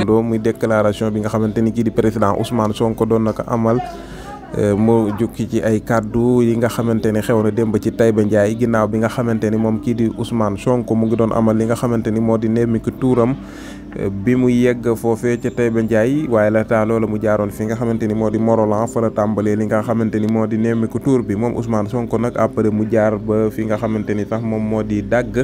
gisandoo muy déclaration bi nga xamante ni kii di président Ousmane Sonko doon na ko amal mu jukki ci ay kàddu yi nga xamante ni xew na démb ci Taïba Ndiaye ginnaaw bi nga xamante ni moom kii di Ousmane Sonko mu ngi doon amal li nga xamante ni moo di nemmiku tuuram bi mu yegg foofee ca Taïba Ndiaye waaye laata loola mu jaaroon fi nga xamante ni moo di Morolan fa la tàmbalee li nga xamante ni moo di nemmiku tuur bi moom Ousmane Sonko nag après mu jaar ba fi nga xamante ni sax moom moo di dagg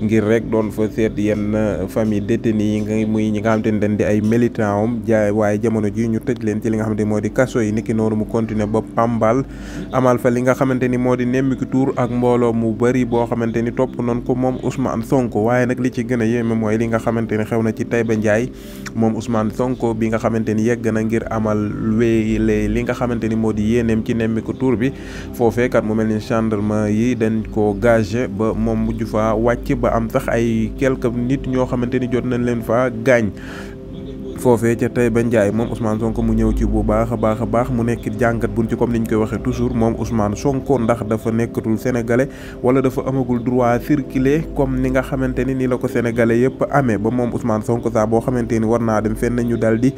ngir rek doon fa seet yenn famille détenus yi nga muy ñi nga xamante ni dañ di ay militant am waaye jamono ji ñu tëj leen ci li nga xamante ni moo di kaso yi niki noonu mu continuer ba Pambal amal fa li nga xamante ni moo di nemmiku tuur ak mbooloo mu bëri boo xamante ni topp noonu ko moom Ousmane Sonko waaye nag li ci gën a yéeme mooy li nga xamante ni xew na ci Taïba Ndiaye moom Ousmane Sonko bi nga xamante ni yegg na ngir amal wéyle li nga xamante ni moo di yéeneem ci nemmiku tuur bi foofee kat mu mel ni gendarme yi dañ ko gagé ba moom mujj fa wàcc ba am sax ay quelques nit ñoo xamante ni jot nañ leen fa gaañ foofee ca Taïba Ndiaye moom Ousmane Sonko mu ñëw ci bu baax a baax mu nekk jàngat buñ ci comme niñ koy waxee toujours moom Ousmane Sonko ndax dafa nekkatul sénégalais wala dafa amagul droit circuler comme ni nga xamante ni la ko sénégalais yëpp amee ba moom Ousmane Sonko saa boo xamante ni war naa dem fenn ñu dal di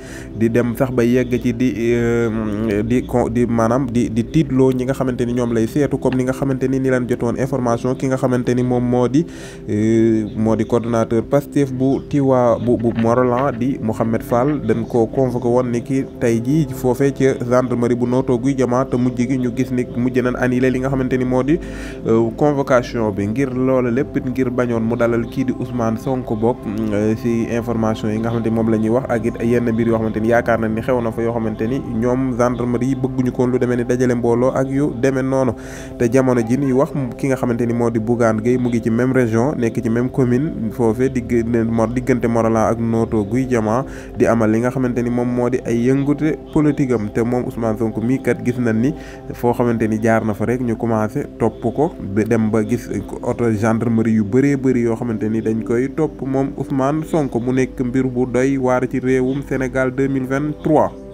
dem sax ba yegg ci di maanaam di tiitloo ñi nga xamante ni ñoom lay seetu comme ni nga xamante ni leen jotoon information ki nga xamante ni moom moo di coordonnateur Pastef bu Morolan di Mouhamed Fall dañ ko convoqué woon ni ki tey jii foofee ca gendarmerie bu Notto Gouye Diama te mujj gi ñu gis ni mujj nañ annulé li nga xamante ni moo di convocation bi ngir loola lépp ngir bañoon mu dalal kii di Ousmane Sonko bokk ci information yi nga xamante ni moom la ñuy wax ak it yenn mbir yoo xamante ni yaakaar nañ ni xew na fa yoo xamante ni ñoom gendarmerie yi bëgguñu koon lu demee ni dajale mbooloo ak yu demee noonu te jamono ji ñuy wax ki nga xamante ni moo di Bougane Gueye mu ngi ci même région nekk ci même commune foofee diggante Morolan ak Notto Gouye Diama di amal li nga xamante ni moom moo di ay yëngute politique am te moom Ousmane Sonko mii kat gis nañ ni foo xamante ni jaar na fa rek ñu commencé topp ko dem ba gis auto gendarmerie yu bëri yoo xamante ni dañ koy topp moom Ousmane Sonko mu nekk mbir bu doy waar ci réewum Sénégal 2023